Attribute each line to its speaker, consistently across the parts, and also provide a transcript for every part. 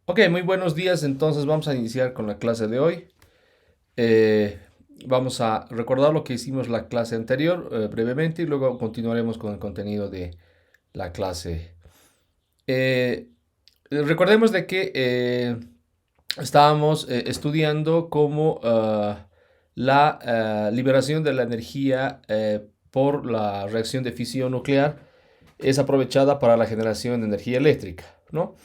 Speaker 1: Ok, muy buenos días. Entonces vamos a iniciar con la clase de hoy. Eh, Vamos a recordar lo que hicimos la clase anterior brevemente y luego continuaremos con el contenido de la clase. Eh, Recordemos de que estábamos estudiando cómo la liberación de la energía por la reacción de fisión nuclear es aprovechada para la generación de energía eléctrica, ¿no?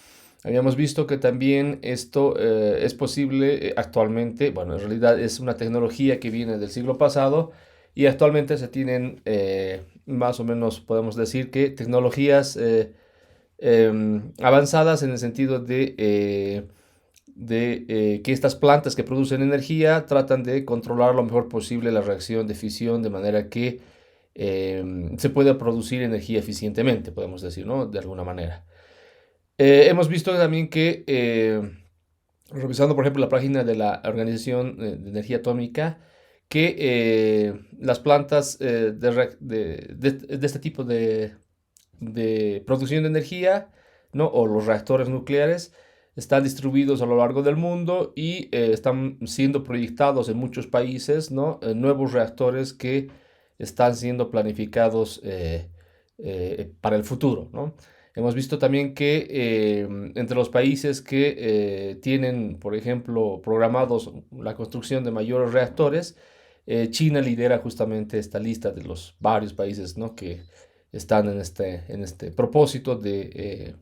Speaker 1: Habíamos visto que también esto es posible actualmente, bueno, en realidad es una tecnología que viene del siglo pasado y actualmente se tienen más o menos, podemos decir que tecnologías avanzadas en el sentido de que estas plantas que producen energía tratan de controlar lo mejor posible la reacción de fisión de manera que se pueda producir energía eficientemente, podemos decir, ¿no? De alguna manera. Hemos visto también que, revisando por ejemplo la página de la Organización de Energía Atómica, que las plantas de este tipo de producción de energía, ¿no? O los reactores nucleares, están distribuidos a lo largo del mundo y están siendo proyectados en muchos países, ¿no? Nuevos reactores que están siendo planificados para el futuro, ¿no? Hemos visto también que entre los países que tienen, por ejemplo, programados la construcción de mayores reactores, China lidera justamente esta lista de los varios países, ¿no? Que están en este propósito de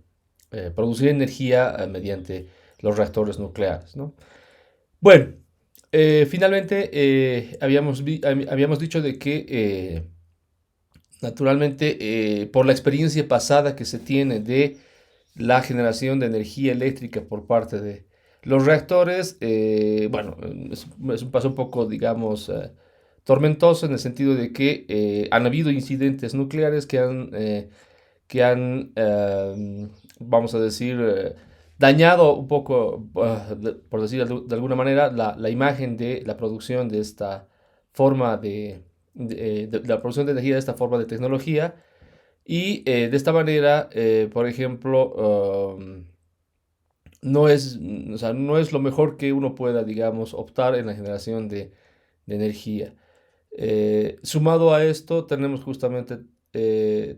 Speaker 1: producir energía mediante los reactores nucleares, ¿no? Bueno, finalmente habíamos dicho de que naturalmente por la experiencia pasada que se tiene de la generación de energía eléctrica por parte de los reactores, bueno, es un paso un poco, digamos, tormentoso en el sentido de que han habido incidentes nucleares que han, vamos a decir, dañado un poco, por decir de alguna manera, la imagen de la producción de esta forma de la producción de energía de esta forma de tecnología. Y de esta manera, por ejemplo, no es, o sea, no es lo mejor que uno pueda, digamos, optar en la generación de energía. Sumado a esto, tenemos justamente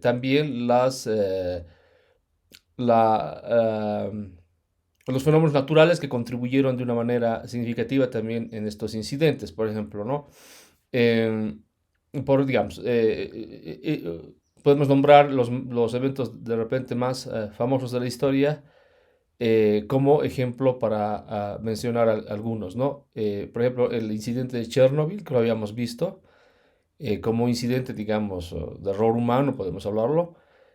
Speaker 1: también la, los fenómenos naturales que contribuyeron de una manera significativa también en estos incidentes, por ejemplo, ¿no? Eh, digamos, podemos nombrar los eventos de repente más famosos de la historia como ejemplo para mencionar algunos, ¿no? Por ejemplo, el incidente de Chernobyl, que lo habíamos visto, como incidente, digamos, de error humano, podemos hablarlo.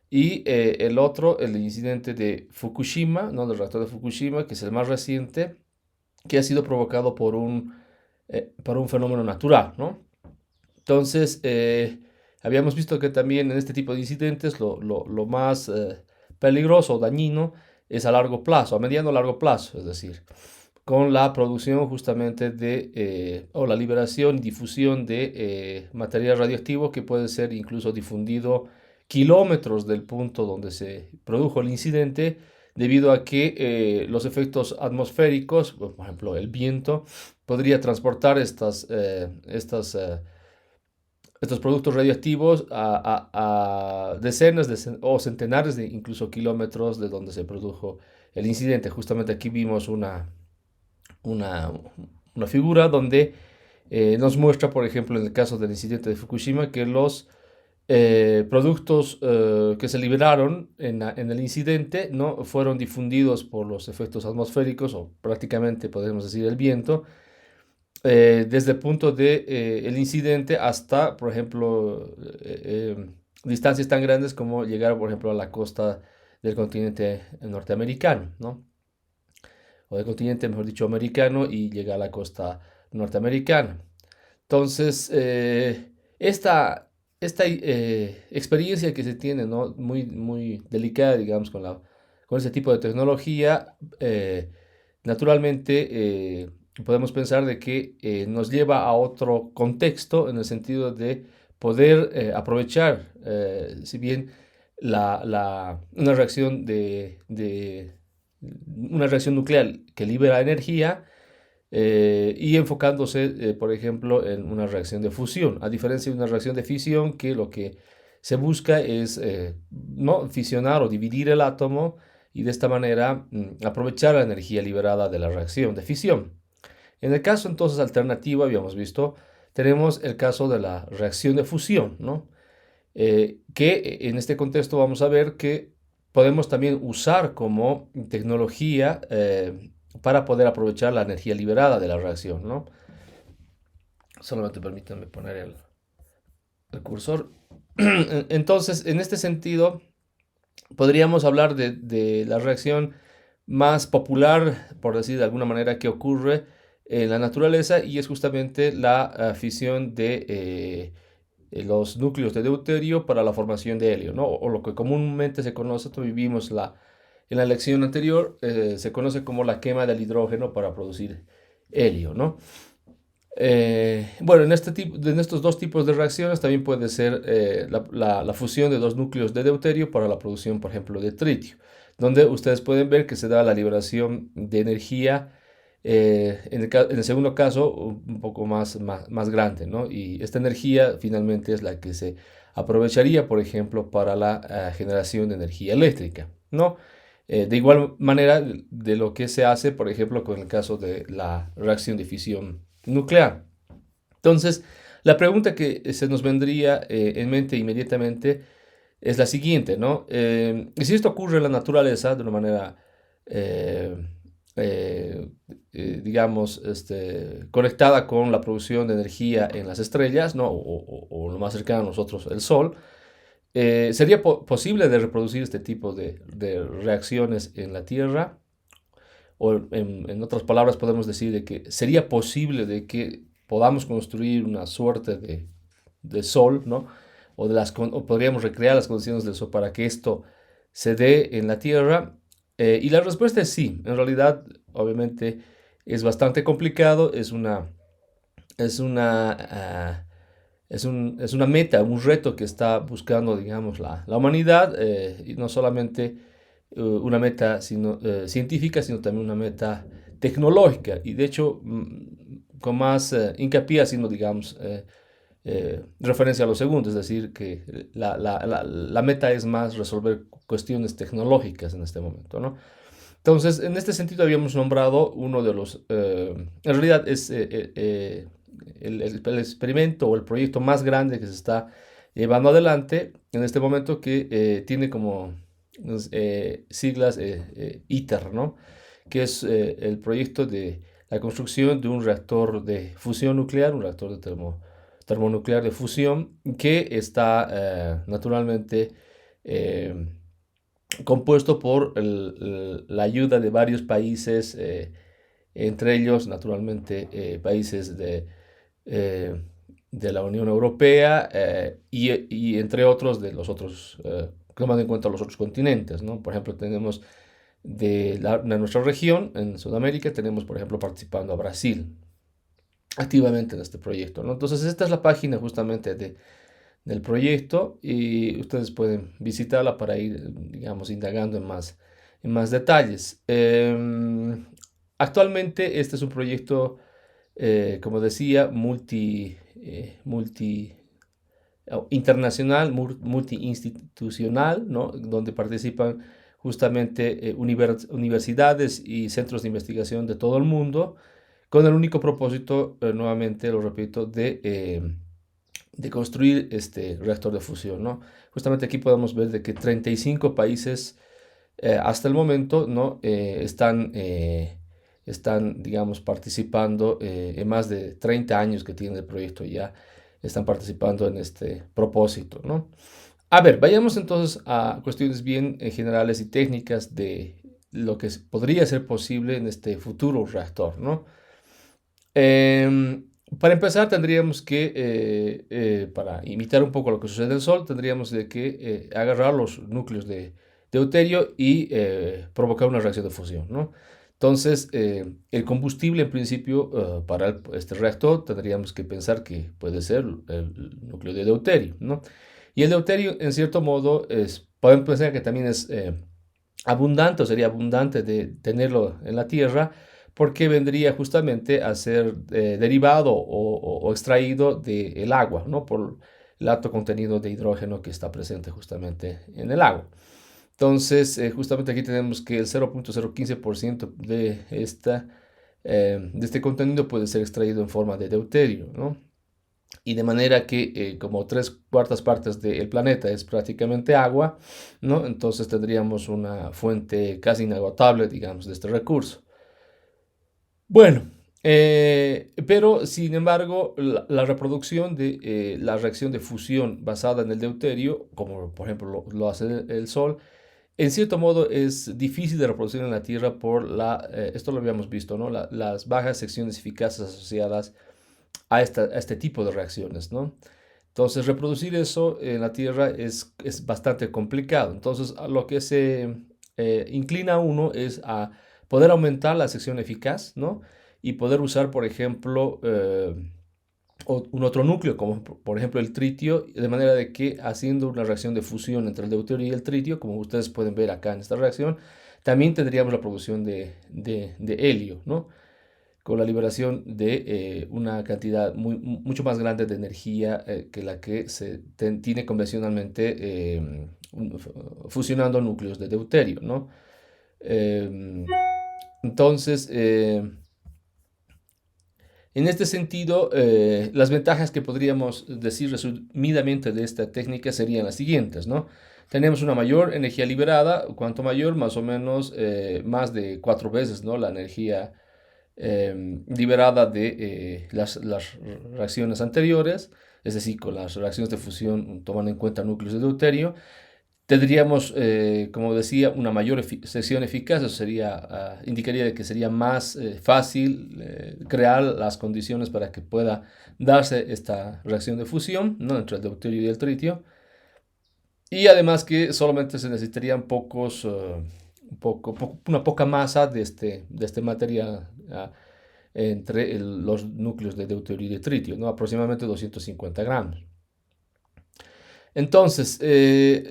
Speaker 1: Y el otro, el incidente de Fukushima, ¿no? Del reactor de Fukushima, que es el más reciente, que ha sido provocado por un fenómeno natural, ¿no? Entonces, habíamos visto que también en este tipo de incidentes lo más peligroso o dañino es a largo plazo, a mediano o largo plazo, es decir, con la producción justamente o la liberación y difusión de material radioactivo que puede ser incluso difundido kilómetros del punto donde se produjo el incidente, debido a que los efectos atmosféricos, por ejemplo el viento, podría transportar estos productos radioactivos a decenas o centenares de incluso kilómetros de donde se produjo el incidente. Justamente aquí vimos una, una figura donde nos muestra, por ejemplo, en el caso del incidente de Fukushima, que los productos que se liberaron en el incidente no fueron difundidos por los efectos atmosféricos o prácticamente podemos decir el viento, desde el punto de el incidente hasta, por ejemplo, distancias tan grandes como llegar, por ejemplo, a la costa del continente norteamericano, ¿no? O del continente, mejor dicho, americano y llegar a la costa norteamericana. Entonces, esta experiencia que se tiene, ¿no? Muy, muy delicada, digamos, con ese tipo de tecnología, naturalmente podemos pensar de que nos lleva a otro contexto en el sentido de poder aprovechar, si bien una reacción una reacción nuclear que libera energía y enfocándose, por ejemplo, en una reacción de fusión, a diferencia de una reacción de fisión que lo que se busca es no fisionar o dividir el átomo y de esta manera aprovechar la energía liberada de la reacción de fisión. En el caso entonces alternativo, habíamos visto, tenemos el caso de la reacción de fusión, ¿no? Que en este contexto vamos a ver que podemos también usar como tecnología para poder aprovechar la energía liberada de la reacción, ¿no? Solamente permítanme poner el cursor. Entonces, en este sentido, podríamos hablar de la reacción más popular, por decir de alguna manera, que ocurre en la naturaleza y es justamente la fisión de los núcleos de deuterio para la formación de helio, ¿no? O lo que comúnmente se conoce, vivimos en la lección anterior, se conoce como la quema del hidrógeno para producir helio, ¿no? Bueno, en estos dos tipos de reacciones también puede ser la fusión de dos núcleos de deuterio para la producción, por ejemplo, de tritio, donde ustedes pueden ver que se da la liberación de energía, en el segundo caso, un poco más grande, ¿no? Y esta energía finalmente es la que se aprovecharía, por ejemplo, para la generación de energía eléctrica, ¿no? De igual manera de lo que se hace, por ejemplo, con el caso de la reacción de fisión nuclear. Entonces, la pregunta que se nos vendría en mente inmediatamente es la siguiente, ¿no? Si esto ocurre en la naturaleza de una manera, eh, eh, digamos, conectada con la producción de energía en las estrellas, ¿no? O lo más cercano a nosotros, el Sol, ¿sería posible de reproducir este tipo de reacciones en la Tierra? O en otras palabras podemos decir de que sería posible de que podamos construir una suerte de sol, ¿no? O podríamos recrear las condiciones del sol para que esto se dé en la Tierra. Y la respuesta es sí. En realidad, obviamente, es bastante complicado. Es una, es una meta, un reto que está buscando, digamos, la humanidad. Y no solamente una meta científica, sino también una meta tecnológica. Y de hecho, con más hincapié haciendo, digamos, referencia a lo segundo, es decir, que la meta es más resolver cuestiones tecnológicas en este momento, ¿no? Entonces, en este sentido habíamos nombrado uno de los, en realidad es el experimento o el proyecto más grande que se está llevando adelante en este momento que tiene como siglas ITER, ¿no? Que es el proyecto de la construcción de un reactor de fusión nuclear, un reactor de termonuclear de fusión, que está naturalmente compuesto por la ayuda de varios países, entre ellos naturalmente países eh, de la Unión Europea y entre otros de los otros, tomando en cuenta los otros continentes, ¿no? Por ejemplo, tenemos de nuestra región, en Sudamérica, tenemos, por ejemplo, participando a Brasil activamente en este proyecto, ¿no? Entonces, esta es la página justamente del proyecto y ustedes pueden visitarla para ir, digamos, indagando en más detalles. Actualmente, este es un proyecto, como decía, internacional, multiinstitucional, ¿no? Donde participan justamente universidades y centros de investigación de todo el mundo, con el único propósito, nuevamente lo repito, de construir este reactor de fusión, ¿no? Justamente aquí podemos ver de que 35 países hasta el momento, ¿no? Están, digamos, participando en más de 30 años que tiene el proyecto ya, están participando en este propósito, ¿no? A ver, vayamos entonces a cuestiones bien generales y técnicas de lo que podría ser posible en este futuro reactor, ¿no? Para empezar, tendríamos que, para imitar un poco lo que sucede en el Sol, tendríamos de que agarrar los núcleos de deuterio y provocar una reacción de fusión, ¿no? Entonces, el combustible, en principio, para este reactor, tendríamos que pensar que puede ser el núcleo de deuterio, ¿no? Y el deuterio, en cierto modo, podemos pensar que también es abundante o sería abundante de tenerlo en la Tierra porque vendría justamente a ser derivado o extraído del agua, ¿no? Por el alto contenido de hidrógeno que está presente justamente en el agua. Entonces, justamente aquí tenemos que el 0.015% de este contenido puede ser extraído en forma de deuterio, ¿no? Y de manera que como tres cuartas partes del planeta es prácticamente agua, ¿no? Entonces tendríamos una fuente casi inagotable, digamos, de este recurso. Bueno, pero sin embargo, la reproducción de la reacción de fusión basada en el deuterio, como por ejemplo lo hace el Sol, en cierto modo es difícil de reproducir en la Tierra por esto lo habíamos visto, ¿no? Las bajas secciones eficaces asociadas a este tipo de reacciones, ¿no? Entonces, reproducir eso en la Tierra es bastante complicado. Entonces, a lo que se inclina uno es a poder aumentar la sección eficaz, ¿no? Y poder usar, por ejemplo, un otro núcleo, como por ejemplo el tritio, de manera de que haciendo una reacción de fusión entre el deuterio y el tritio, como ustedes pueden ver acá en esta reacción, también tendríamos la producción de helio, ¿no? Con la liberación de una cantidad mucho más grande de energía que la que se tiene convencionalmente fusionando núcleos de deuterio, ¿no? Eh, entonces, en este sentido, las ventajas que podríamos decir resumidamente de esta técnica serían las siguientes, ¿no? Tenemos una mayor energía liberada, cuanto mayor, más o menos más de 4 veces, ¿no? La energía liberada de las reacciones anteriores, es decir, con las reacciones de fusión toman en cuenta núcleos de deuterio. Tendríamos, como decía, una mayor sección eficaz, eso indicaría de que sería más fácil crear las condiciones para que pueda darse esta reacción de fusión, ¿no? Entre el deuterio y el tritio. Y además que solamente se necesitarían una poca masa de este material entre los núcleos de deuterio y de tritio, ¿no? Aproximadamente 250 gramos. Entonces,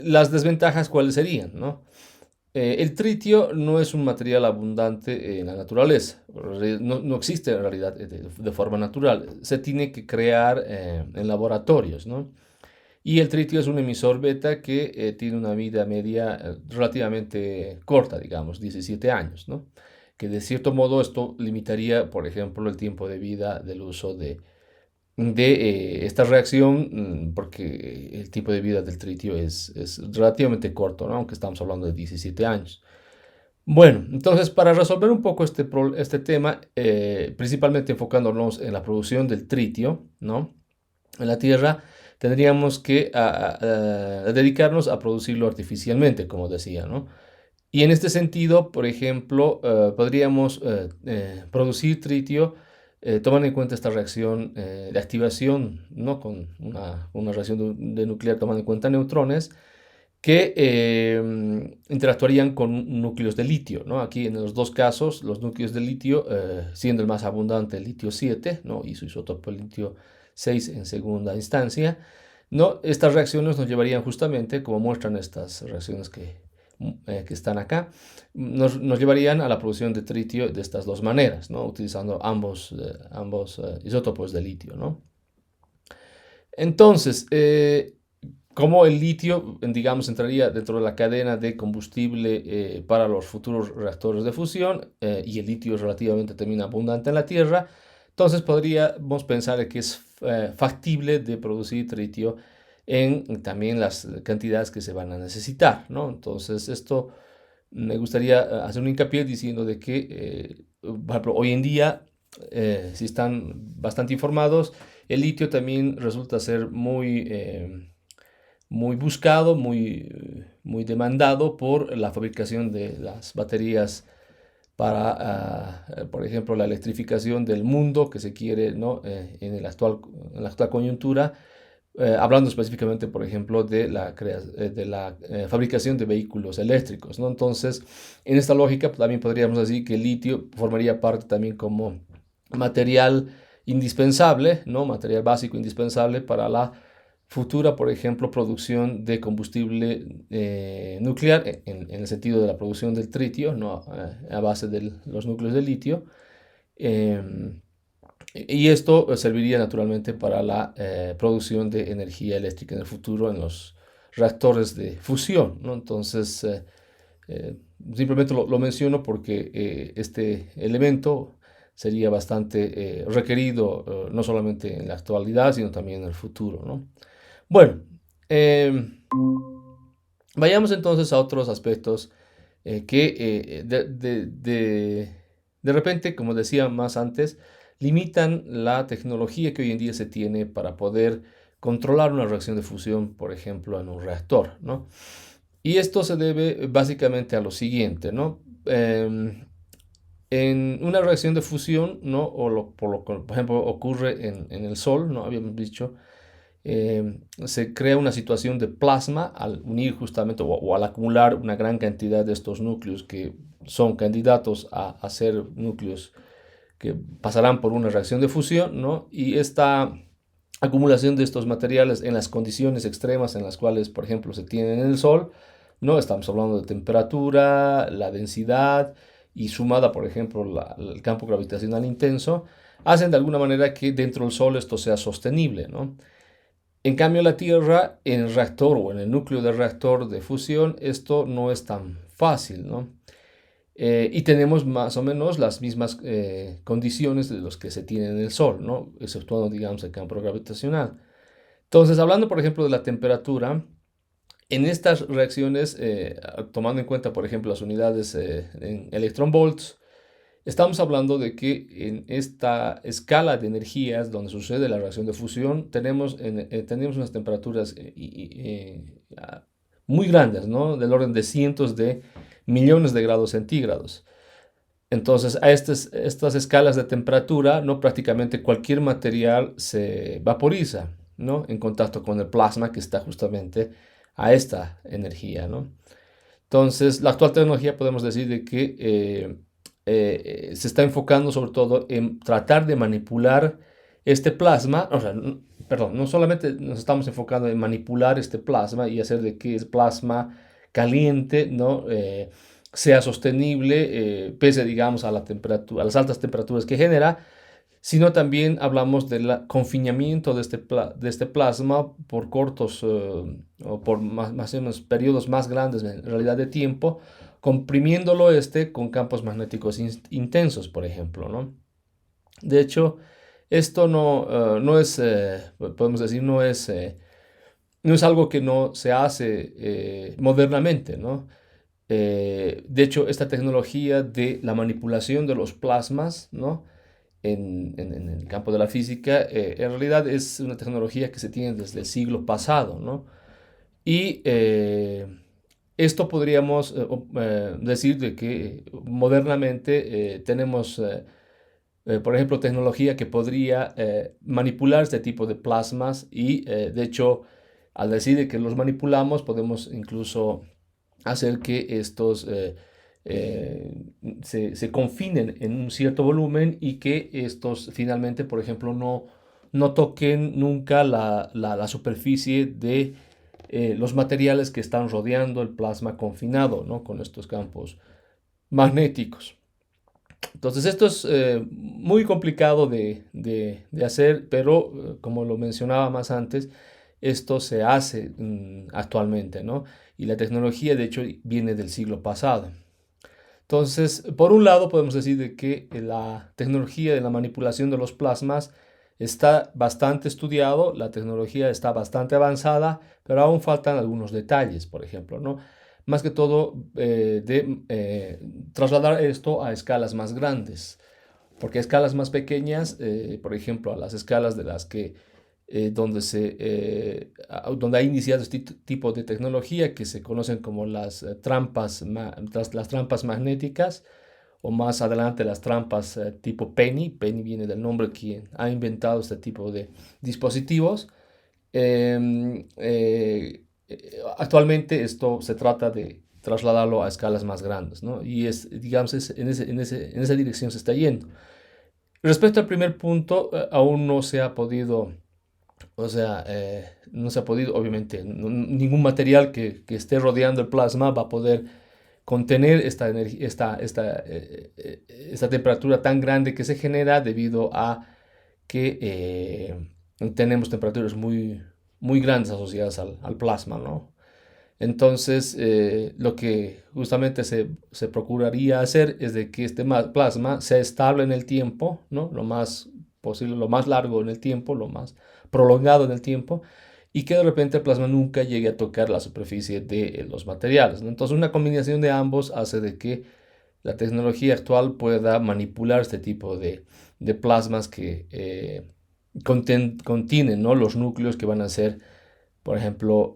Speaker 1: las desventajas, ¿cuáles serían, no? El tritio no es un material abundante en la naturaleza, no existe en realidad de forma natural, se tiene que crear en laboratorios, ¿no? Y el tritio es un emisor beta que tiene una vida media relativamente corta, digamos, 17 años, ¿no? Que de cierto modo esto limitaría, por ejemplo, el tiempo de vida del uso de esta reacción, porque el tiempo de vida del tritio es relativamente corto, ¿no? Aunque estamos hablando de 17 años. Bueno, entonces para resolver un poco este tema, principalmente enfocándonos en la producción del tritio, ¿no? En la Tierra, tendríamos que dedicarnos a producirlo artificialmente, como decía, ¿no? Y en este sentido, por ejemplo, podríamos producir tritio tomando en cuenta esta reacción de activación, ¿no? Con una reacción de nuclear tomando en cuenta neutrones que interactuarían con núcleos de litio, ¿no? Aquí en los dos casos, los núcleos de litio, siendo el más abundante el litio 7, ¿no? Y su isótopo el litio 6 en segunda instancia, ¿no? Estas reacciones nos llevarían justamente, como muestran estas reacciones que están acá, nos llevarían a la producción de tritio de estas dos maneras, ¿no? Utilizando ambos isótopos de litio, ¿no? Entonces, como el litio, digamos, entraría dentro de la cadena de combustible para los futuros reactores de fusión y el litio es relativamente también abundante en la Tierra, entonces podríamos pensar que es factible de producir tritio en también las cantidades que se van a necesitar, ¿no? Entonces esto me gustaría hacer un hincapié diciendo de que, por ejemplo, hoy en día, si están bastante informados, el litio también resulta ser muy buscado, muy demandado por la fabricación de las baterías para, por ejemplo, la electrificación del mundo que se quiere, ¿no? En la actual coyuntura, hablando específicamente, por ejemplo, de la fabricación de vehículos eléctricos, ¿no? Entonces, en esta lógica también podríamos decir que el litio formaría parte también como material indispensable, ¿no? Material básico indispensable para la futura, por ejemplo, producción de combustible nuclear, en el sentido de la producción del tritio, ¿no? A base de los núcleos de litio. Em, y esto serviría naturalmente para la producción de energía eléctrica en el futuro en los reactores de fusión, ¿no? Entonces, simplemente lo menciono porque este elemento sería bastante requerido, no solamente en la actualidad, sino también en el futuro, ¿no? Bueno, vayamos entonces a otros aspectos que de repente, como decía más antes, limitan la tecnología que hoy en día se tiene para poder controlar una reacción de fusión, por ejemplo, en un reactor, ¿no? Y esto se debe básicamente a lo siguiente, ¿no? En una reacción de fusión, ¿no? Por lo que, por ejemplo, ocurre en el Sol, ¿no? Habíamos dicho, se crea una situación de plasma al unir justamente o al acumular una gran cantidad de estos núcleos que son candidatos a ser núcleos que pasarán por una reacción de fusión, ¿no? Y esta acumulación de estos materiales en las condiciones extremas en las cuales, por ejemplo, se tienen en el Sol, ¿no? Estamos hablando de temperatura, la densidad y sumada, por ejemplo, el campo gravitacional intenso, hacen de alguna manera que dentro del Sol esto sea sostenible, ¿no? En cambio, la Tierra, en el reactor o en el núcleo del reactor de fusión, esto no es tan fácil, ¿no? Y tenemos más o menos las mismas condiciones de los que se tienen en el Sol, ¿no? Exceptuando, digamos, el campo gravitacional. Entonces, hablando, por ejemplo, de la temperatura, en estas reacciones, tomando en cuenta, por ejemplo, las unidades en electronvolts, estamos hablando de que en esta escala de energías donde sucede la reacción de fusión, tenemos unas temperaturas muy grandes, ¿no? Del orden de cientos de millones de grados centígrados. Entonces, a estas escalas de temperatura, ¿no? Prácticamente cualquier material se vaporiza, ¿no? En contacto con el plasma que está justamente a esta energía, ¿no? Entonces, la actual tecnología podemos decir de que se está enfocando sobre todo en tratar de manipular este plasma, o sea, perdón, no solamente nos estamos enfocando en manipular este plasma y hacer de que el plasma caliente, ¿no? Sea sostenible, pese, digamos, a la temperatura, a las altas temperaturas que genera, sino también hablamos del confinamiento de este plasma por cortos o por más o menos periodos más grandes en realidad de tiempo, comprimiéndolo con campos magnéticos intensos, por ejemplo, ¿no? De hecho, esto no es, podemos decir, no es algo que no se hace modernamente, ¿no? De hecho, esta tecnología de la manipulación de los plasmas, ¿no? En el campo de la física, en realidad es una tecnología que se tiene desde el siglo pasado, ¿no? Y esto podríamos decir de que modernamente tenemos, por ejemplo, tecnología que podría manipular este tipo de plasmas y, de hecho, al decir de que los manipulamos, podemos incluso hacer que estos se confinen en un cierto volumen y que estos finalmente, por ejemplo, no toquen nunca la superficie de los materiales que están rodeando el plasma confinado, ¿no? Con estos campos magnéticos. Entonces esto es muy complicado de hacer, pero como lo mencionaba más antes, esto se hace actualmente, ¿no? Y la tecnología, de hecho, viene del siglo pasado. Entonces, por un lado, podemos decir de que la tecnología de la manipulación de los plasmas está bastante estudiado, la tecnología está bastante avanzada, pero aún faltan algunos detalles, por ejemplo, ¿no? Más que todo trasladar esto a escalas más grandes, porque a escalas más pequeñas, por ejemplo, a las escalas de las que donde ha iniciado este tipo de tecnología que se conocen como las trampas magnéticas o más adelante las trampas tipo Penny. Penny viene del nombre quien ha inventado este tipo de dispositivos. Actualmente esto se trata de trasladarlo a escalas más grandes, ¿no? Y digamos, en esa dirección se está yendo. Respecto al primer punto, aún no se ha podido O sea, no se ha podido, obviamente, ningún material que esté rodeando el plasma va a poder contener esta energía, esta temperatura tan grande que se genera debido a que tenemos temperaturas muy grandes asociadas al plasma, ¿no? Entonces, lo que justamente se procuraría hacer es de que este plasma sea estable en el tiempo, ¿no? Lo más posible, lo más largo en el tiempo, lo más prolongado en el tiempo, y que de repente el plasma nunca llegue a tocar la superficie de los materiales, ¿no? Entonces, una combinación de ambos hace de que la tecnología actual pueda manipular este tipo de plasmas que contienen, ¿no? Los núcleos que van a ser, por ejemplo,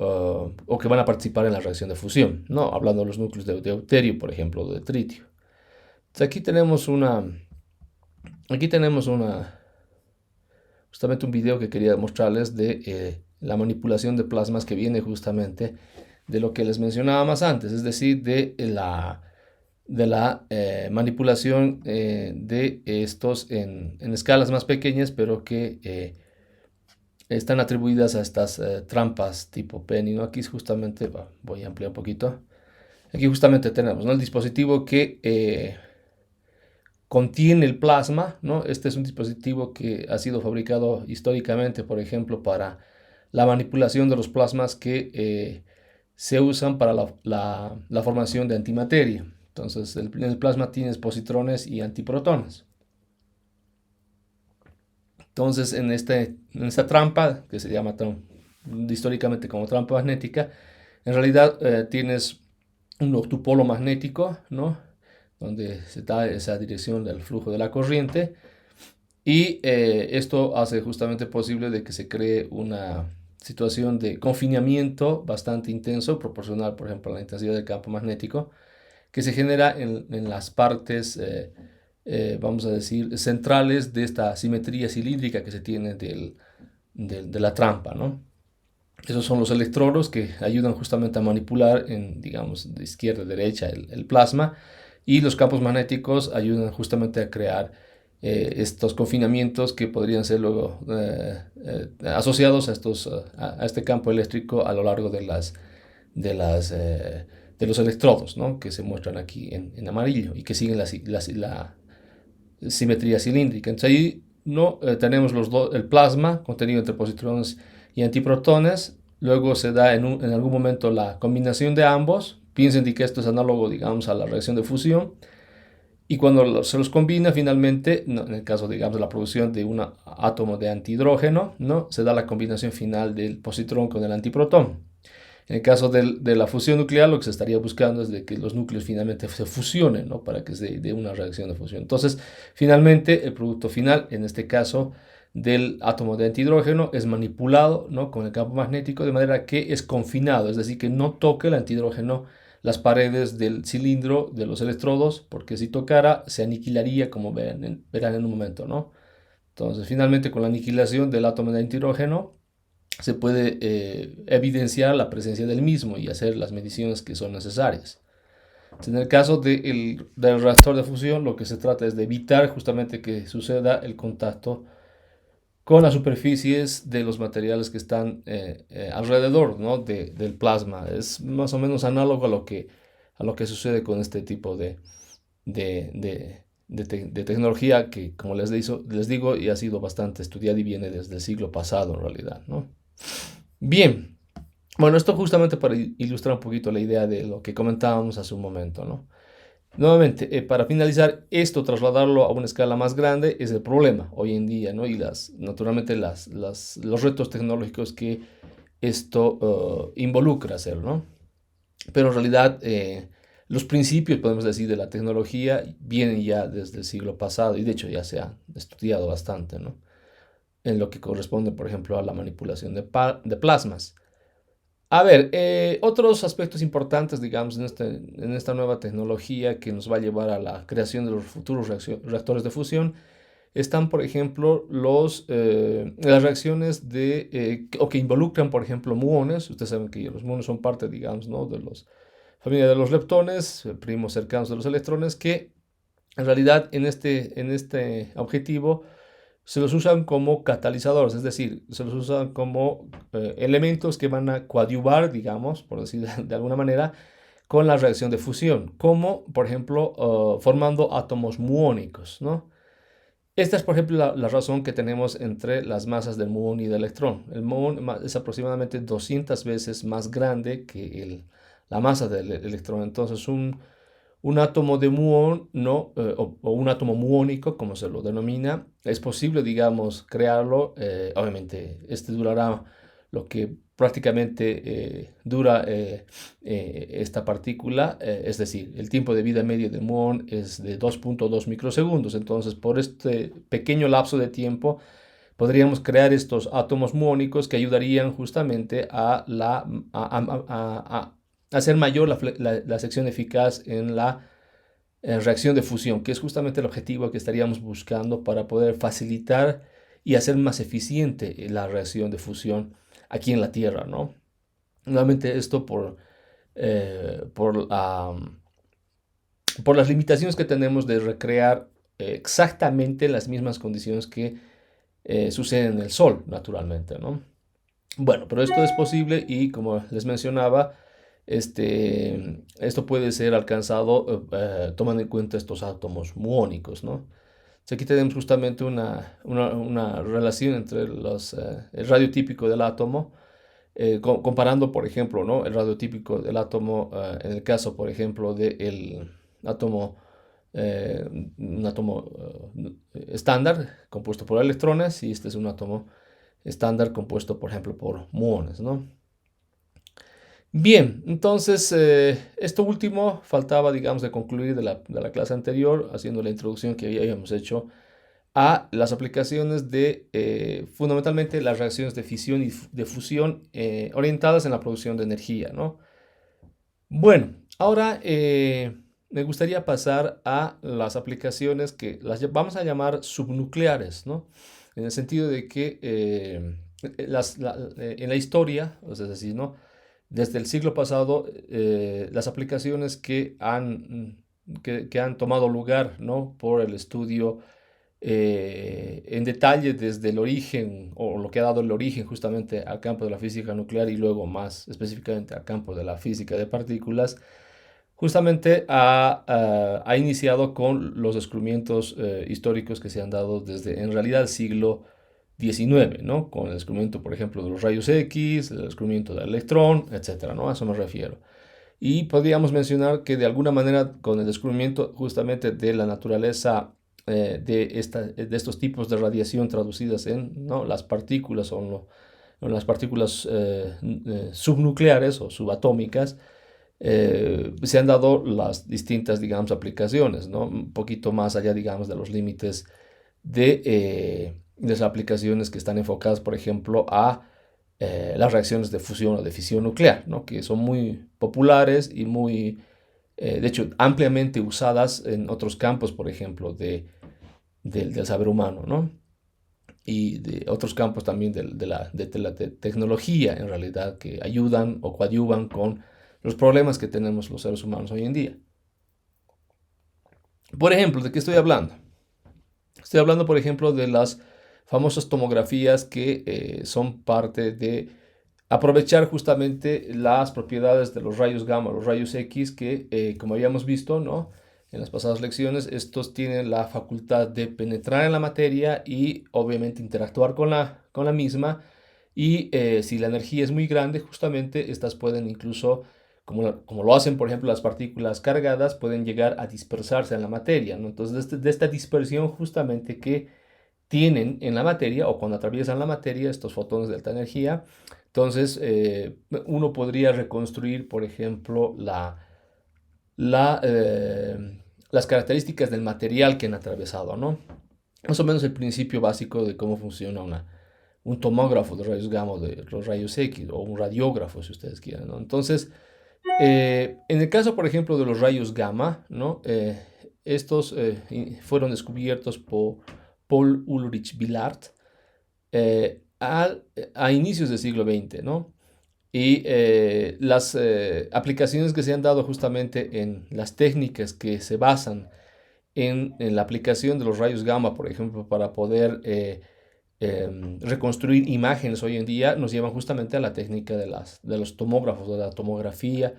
Speaker 1: o que van a participar en la reacción de fusión, ¿no? Hablando de los núcleos de deuterio, por ejemplo, o de tritio. Entonces, justamente un video que quería mostrarles de la manipulación de plasmas que viene justamente de lo que les mencionaba más antes, es decir, de la manipulación de estos en escalas más pequeñas, pero que están atribuidas a estas trampas tipo Penny, ¿no? Aquí justamente, voy a ampliar un poquito. Aquí justamente tenemos, ¿no? El dispositivo que contiene el plasma, ¿no? Este es un dispositivo que ha sido fabricado históricamente, por ejemplo, para la manipulación de los plasmas que se usan para la formación de antimateria. Entonces, en el plasma tienes positrones y antiprotones. Entonces, en esta trampa, que se llama históricamente como trampa magnética, en realidad tienes un octupolo magnético, ¿no? Donde se da esa dirección del flujo de la corriente, y esto hace justamente posible de que se cree una situación de confinamiento bastante intenso, proporcional, por ejemplo, a la intensidad del campo magnético, que se genera en las partes, vamos a decir, centrales de esta simetría cilíndrica que se tiene de la trampa, ¿no? Esos son los electrodos que ayudan justamente a manipular digamos, de izquierda a derecha el plasma, y los campos magnéticos ayudan justamente a crear estos confinamientos que podrían ser luego asociados a este campo eléctrico a lo largo de las, eh, de los electrodos, ¿no? Que se muestran aquí en amarillo y que siguen la simetría cilíndrica. Entonces ahí no tenemos el plasma contenido entre positrones y antiprotones. Luego se da en algún momento la combinación de ambos. Piensen que esto es análogo, digamos, a la reacción de fusión. Y cuando se los combina, finalmente, no, en el caso, digamos, de la producción de un átomo de antihidrógeno, ¿no? Se da la combinación final del positrón con el antiprotón. En el caso de la fusión nuclear, lo que se estaría buscando es de que los núcleos finalmente se fusionen, ¿no? Para que se dé una reacción de fusión. Entonces, finalmente, el producto final, en este caso del átomo de antihidrógeno, es manipulado, ¿no? Con el campo magnético de manera que es confinado, es decir, que no toque el antihidrógeno las paredes del cilindro de los electrodos, porque si tocara se aniquilaría, como verán en un momento, ¿no? Entonces, finalmente, con la aniquilación del átomo de antihidrógeno, se puede evidenciar la presencia del mismo y hacer las mediciones que son necesarias. En el caso del reactor de fusión, lo que se trata es de evitar justamente que suceda el contacto con las superficies de los materiales que están alrededor, ¿no? Del plasma. Es más o menos análogo a lo que sucede con este tipo de tecnología que, como les digo, y ha sido bastante estudiada y viene desde el siglo pasado en realidad, ¿no? Bien, bueno, esto justamente para ilustrar un poquito la idea de lo que comentábamos hace un momento, ¿no? Nuevamente, para finalizar, esto, trasladarlo a una escala más grande, es el problema hoy en día, ¿no? Y naturalmente los retos tecnológicos que esto involucra hacer, ¿no? Pero en realidad, los principios, podemos decir, de la tecnología vienen ya desde el siglo pasado, y de hecho ya se ha estudiado bastante, ¿no? En lo que corresponde, por ejemplo, a la manipulación de plasmas. A ver, otros aspectos importantes, digamos, en esta nueva tecnología que nos va a llevar a la creación de los futuros reactores de fusión, están, por ejemplo, las reacciones o que involucran, por ejemplo, muones. Ustedes saben que los muones son parte, digamos, ¿no? de la familia de los leptones, primos cercanos de los electrones, que en realidad en este objetivo se los usan como catalizadores, es decir, se los usan como elementos que van a coadyuvar, digamos, por decir de alguna manera, con la reacción de fusión, como por ejemplo formando átomos muónicos, ¿no? Esta es, por ejemplo, la razón que tenemos entre las masas del muón y del electrón. El muón es aproximadamente 200 veces más grande que la masa del electrón. Entonces, un átomo de muón, ¿no? O un átomo muónico, como se lo denomina, es posible, digamos, crearlo. Obviamente, este durará lo que prácticamente dura esta partícula, es decir, el tiempo de vida medio del muón es de 2.2 microsegundos. Entonces, por este pequeño lapso de tiempo, podríamos crear estos átomos muónicos que ayudarían justamente a hacer mayor la sección eficaz en la reacción de fusión, que es justamente el objetivo que estaríamos buscando para poder facilitar y hacer más eficiente la reacción de fusión aquí en la Tierra, ¿no? Nuevamente esto eh, por, ah, por las limitaciones que tenemos de recrear exactamente las mismas condiciones que suceden en el Sol, naturalmente, ¿no? Bueno, pero esto es posible y como les mencionaba, esto puede ser alcanzado tomando en cuenta estos átomos muónicos, ¿no? Entonces aquí tenemos justamente una relación entre el radio típico del átomo, comparando, por ejemplo, ¿no? El radio típico del átomo en el caso, por ejemplo, del átomo, eh, un átomo estándar compuesto por electrones y este es un átomo estándar compuesto, por ejemplo, por muones, ¿no? Bien, entonces esto último faltaba, digamos, de concluir de la clase anterior, haciendo la introducción que ya habíamos hecho a las aplicaciones de fundamentalmente las reacciones de fisión y de fusión orientadas en la producción de energía, ¿no? Bueno, ahora me gustaría pasar a las aplicaciones que vamos a llamar subnucleares, ¿no? En el sentido de que en la historia, o sea, es decir, ¿no? Desde el siglo pasado, las aplicaciones que han tomado lugar, ¿no? Por el estudio en detalle desde el origen o lo que ha dado el origen justamente al campo de la física nuclear y luego más específicamente al campo de la física de partículas, justamente ha iniciado con los descubrimientos históricos que se han dado desde en realidad el siglo XIX, ¿no? Con el descubrimiento, por ejemplo, de los rayos X, el descubrimiento del electrón, etcétera, ¿no? A eso me refiero. Y podríamos mencionar que de alguna manera con el descubrimiento justamente de la naturaleza de estos tipos de radiación traducidas en, ¿no? las partículas o las partículas subnucleares o subatómicas, se han dado las distintas, digamos, aplicaciones, ¿no? Un poquito más allá, digamos, de los límites de las aplicaciones que están enfocadas, por ejemplo, a las reacciones de fusión o de fisión nuclear, ¿no? Que son muy populares y muy, de hecho, ampliamente usadas en otros campos, por ejemplo, del saber humano, ¿no? Y de otros campos también de la tecnología, en realidad, que ayudan o coadyuvan con los problemas que tenemos los seres humanos hoy en día. Por ejemplo, ¿de qué estoy hablando? Estoy hablando, por ejemplo, de las famosas tomografías que son parte de aprovechar justamente las propiedades de los rayos gamma, los rayos X, que como habíamos visto, ¿no? En las pasadas lecciones, estos tienen la facultad de penetrar en la materia y obviamente interactuar con la misma. Y si la energía es muy grande, justamente estas pueden incluso, como lo hacen, por ejemplo, las partículas cargadas, pueden llegar a dispersarse en la materia, ¿no? Entonces, de esta dispersión justamente que tienen en la materia o cuando atraviesan la materia estos fotones de alta energía, entonces uno podría reconstruir, por ejemplo, la, las características del material que han atravesado, ¿no? Más o menos el principio básico de cómo funciona un tomógrafo de rayos gamma, de los rayos X, o un radiógrafo, si ustedes quieren, ¿no? Entonces, en el caso, por ejemplo, de los rayos gamma, ¿no? Estos fueron descubiertos por Paul Ulrich Villard a inicios del siglo XX, ¿no? Y las aplicaciones que se han dado justamente en las técnicas que se basan en la aplicación de los rayos gamma, por ejemplo, para poder reconstruir imágenes hoy en día, nos llevan justamente a la técnica de los tomógrafos, de la tomografía,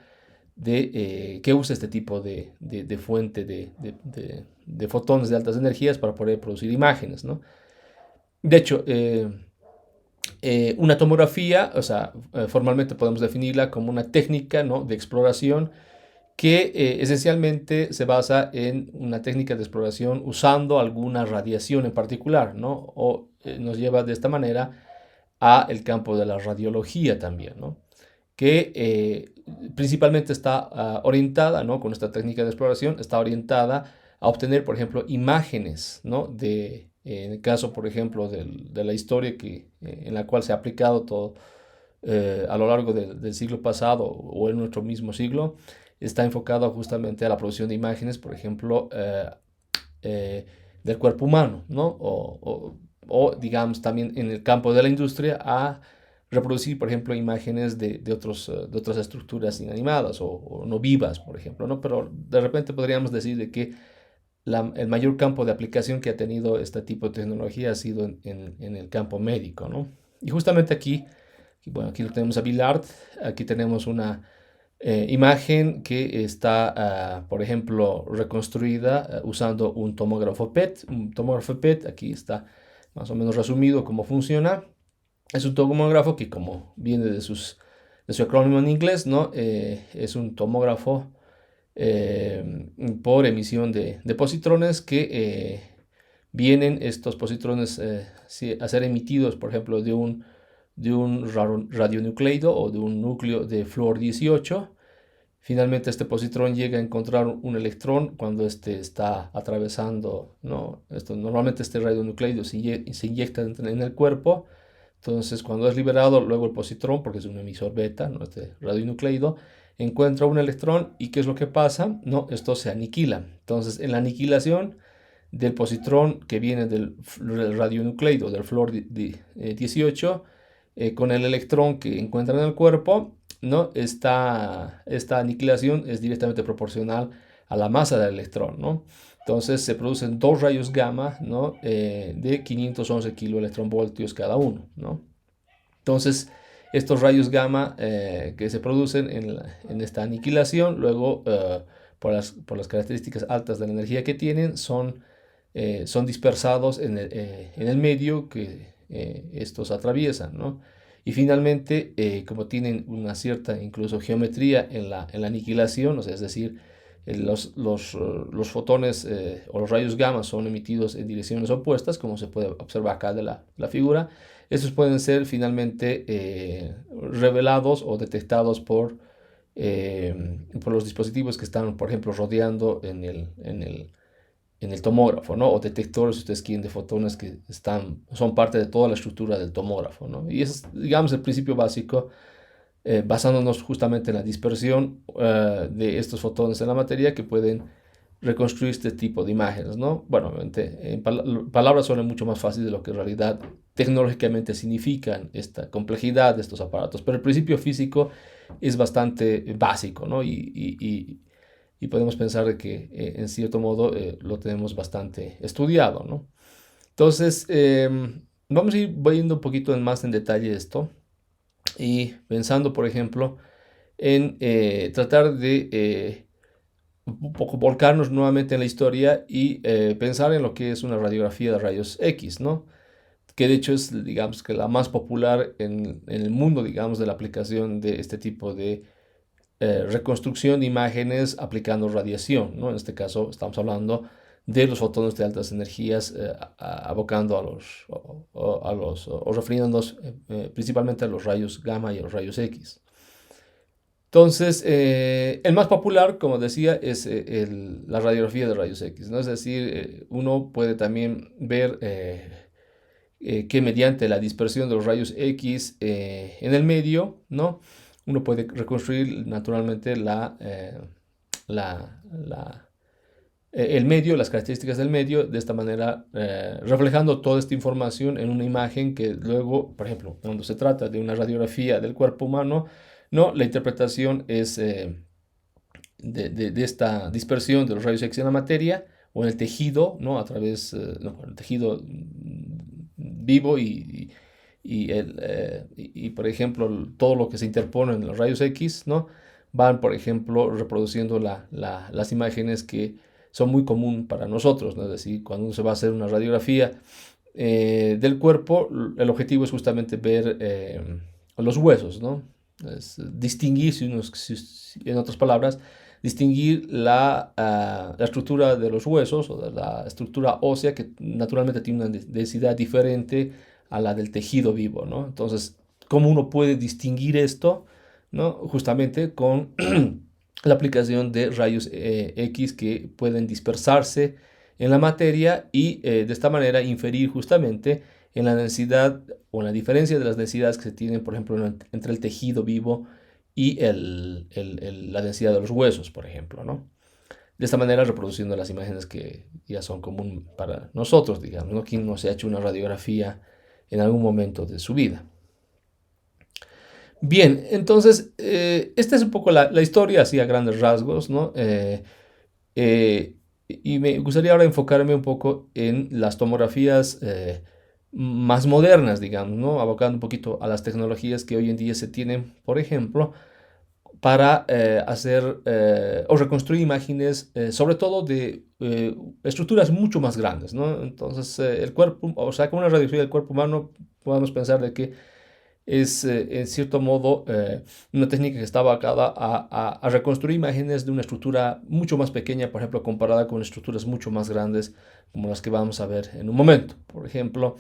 Speaker 1: que usa este tipo de fuente de fotones de altas energías para poder producir imágenes, ¿no? De hecho, una tomografía, o sea, formalmente podemos definirla como una técnica, ¿no?, de exploración que esencialmente se basa en una técnica de exploración usando alguna radiación en particular, ¿no? O nos lleva de esta manera a el campo de la radiología también, ¿no? Que principalmente está orientada, ¿no?, con esta técnica de exploración, está orientada a obtener, por ejemplo, imágenes, ¿no?, en el caso, por ejemplo, de la historia en la cual se ha aplicado todo a lo largo del siglo pasado o en nuestro mismo siglo, está enfocado justamente a la producción de imágenes, por ejemplo, del cuerpo humano, ¿no? O, digamos, también en el campo de la industria a reproducir, por ejemplo, imágenes de otras estructuras inanimadas o no vivas, por ejemplo, ¿no? Pero de repente podríamos decir de que el mayor campo de aplicación que ha tenido este tipo de tecnología ha sido en el campo médico, ¿no? Y justamente aquí, bueno, aquí lo tenemos a Villard, aquí tenemos una imagen que está, por ejemplo, reconstruida usando un tomógrafo PET. Un tomógrafo PET, aquí está más o menos resumido cómo funciona. Es un tomógrafo que, como viene de su acrónimo en inglés, ¿no? Es un tomógrafo por emisión de positrones que vienen estos positrones a ser emitidos, por ejemplo, de un radionucleido o de un núcleo de flúor 18. Finalmente este positrón llega a encontrar un electrón cuando este está atravesando, ¿no? Normalmente este radionucleido se inyecta en el cuerpo. Entonces, cuando es liberado, luego el positrón, porque es un emisor beta, ¿no?, este radionucleido, encuentra un electrón y ¿qué es lo que pasa? No, esto se aniquila. Entonces, en la aniquilación del positrón que viene del radionucleido, del flúor 18, con el electrón que encuentra en el cuerpo, ¿no? Esta aniquilación es directamente proporcional a la masa del electrón, ¿no? Entonces se producen dos rayos gamma, ¿no?, de 511 kiloelectronvoltios cada uno, ¿no? Entonces, estos rayos gamma que se producen en esta aniquilación, luego, por las características altas de la energía que tienen, son dispersados en el medio que estos atraviesan, ¿no? Y finalmente, como tienen una cierta incluso geometría en la aniquilación, o sea, es decir, los fotones o los rayos gamma son emitidos en direcciones opuestas, como se puede observar acá de la figura. Estos pueden ser finalmente revelados o detectados por los dispositivos que están, por ejemplo, rodeando en el tomógrafo, ¿no? O detectores, si ustedes quieren, de fotones que son parte de toda la estructura del tomógrafo, ¿no? Y ese es, digamos, el principio básico, basándonos justamente en la dispersión de estos fotones en la materia que pueden reconstruir este tipo de imágenes, ¿no? Bueno, obviamente, en palabras suena mucho más fácil de lo que en realidad tecnológicamente significan esta complejidad de estos aparatos, pero el principio físico es bastante básico, ¿no? Y podemos pensar de que en cierto modo lo tenemos bastante estudiado, ¿no? Entonces, vamos a ir viendo un poquito más en detalle esto y pensando, por ejemplo, en tratar de un poco volcarnos nuevamente en la historia y pensar en lo que es una radiografía de rayos X, ¿no? Que de hecho es, digamos, que la más popular en el mundo, digamos, de la aplicación de este tipo de reconstrucción de imágenes aplicando radiación, ¿no? En este caso estamos hablando de los fotones de altas energías abocando o refiriéndonos principalmente a los rayos gamma y a los rayos X. Entonces, el más popular, como decía, es la radiografía de rayos X, ¿no? Es decir, uno puede también ver que mediante la dispersión de los rayos X en el medio, ¿no?, uno puede reconstruir naturalmente la, la, el medio, las características del medio, de esta manera reflejando toda esta información en una imagen que luego, por ejemplo, cuando se trata de una radiografía del cuerpo humano, no, la interpretación es de esta dispersión de los rayos X en la materia, o en el tejido, ¿no? A través, no, el tejido vivo por ejemplo, todo lo que se interpone en los rayos X, ¿no? Van, por ejemplo, reproduciendo las imágenes que son muy común para nosotros, ¿no? Es decir, cuando uno se va a hacer una radiografía del cuerpo, el objetivo es justamente ver los huesos, ¿no? Es distinguir, en otras palabras, distinguir la estructura de los huesos o de la estructura ósea que naturalmente tiene una densidad diferente a la del tejido vivo, ¿no? Entonces, ¿cómo uno puede distinguir esto? ¿No? Justamente con la aplicación de rayos X que pueden dispersarse en la materia y de esta manera inferir justamente en la densidad o en la diferencia de las densidades que se tienen, por ejemplo, entre el tejido vivo y la densidad de los huesos, por ejemplo, ¿no? De esta manera reproduciendo las imágenes que ya son común para nosotros, digamos, ¿no? Quien no se ha hecho una radiografía en algún momento de su vida. Bien, entonces, esta es un poco la historia, así a grandes rasgos, ¿no? Y me gustaría ahora enfocarme un poco en las tomografías más modernas, digamos, ¿no? Abocando un poquito a las tecnologías que hoy en día se tienen, por ejemplo, para hacer o reconstruir imágenes, sobre todo de estructuras mucho más grandes, ¿no? Entonces, el cuerpo, o sea, con una radiografía del cuerpo humano, podemos pensar de que es, en cierto modo, una técnica que está abocada a reconstruir imágenes de una estructura mucho más pequeña, por ejemplo, comparada con estructuras mucho más grandes, como las que vamos a ver en un momento. Por ejemplo,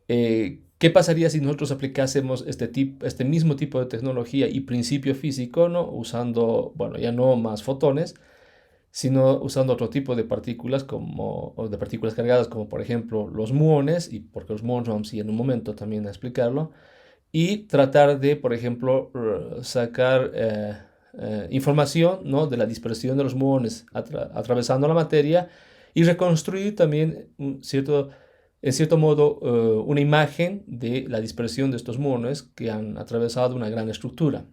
Speaker 1: ¿qué pasaría si nosotros aplicásemos este mismo tipo de tecnología y principio físico, ¿no? Usando, bueno, ya no más fotones, sino usando otro tipo de partículas o de partículas cargadas, como por ejemplo los muones, y porque los muones vamos a ir en un momento también a explicarlo, y tratar de, por ejemplo, sacar información, ¿no? De la dispersión de los muones atravesando la materia y reconstruir también en cierto modo una imagen de la dispersión de estos muones que han atravesado una gran estructura.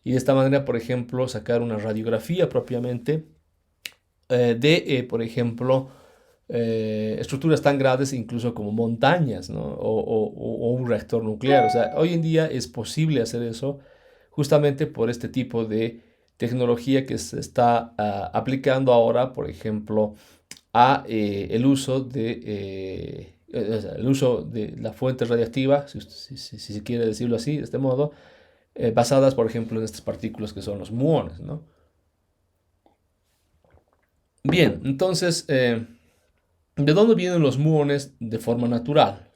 Speaker 1: Y de esta manera, por ejemplo, sacar una radiografía propiamente por ejemplo, estructuras tan grandes incluso como montañas, ¿no? O un reactor nuclear. O sea, hoy en día es posible hacer eso justamente por este tipo de tecnología que se está aplicando ahora, por ejemplo, a el uso de la fuente radiactiva, si se quiere decirlo así, de este modo, basadas, por ejemplo, en estas partículas que son los muones, ¿no? Bien, entonces, ¿de dónde vienen los muones de forma natural?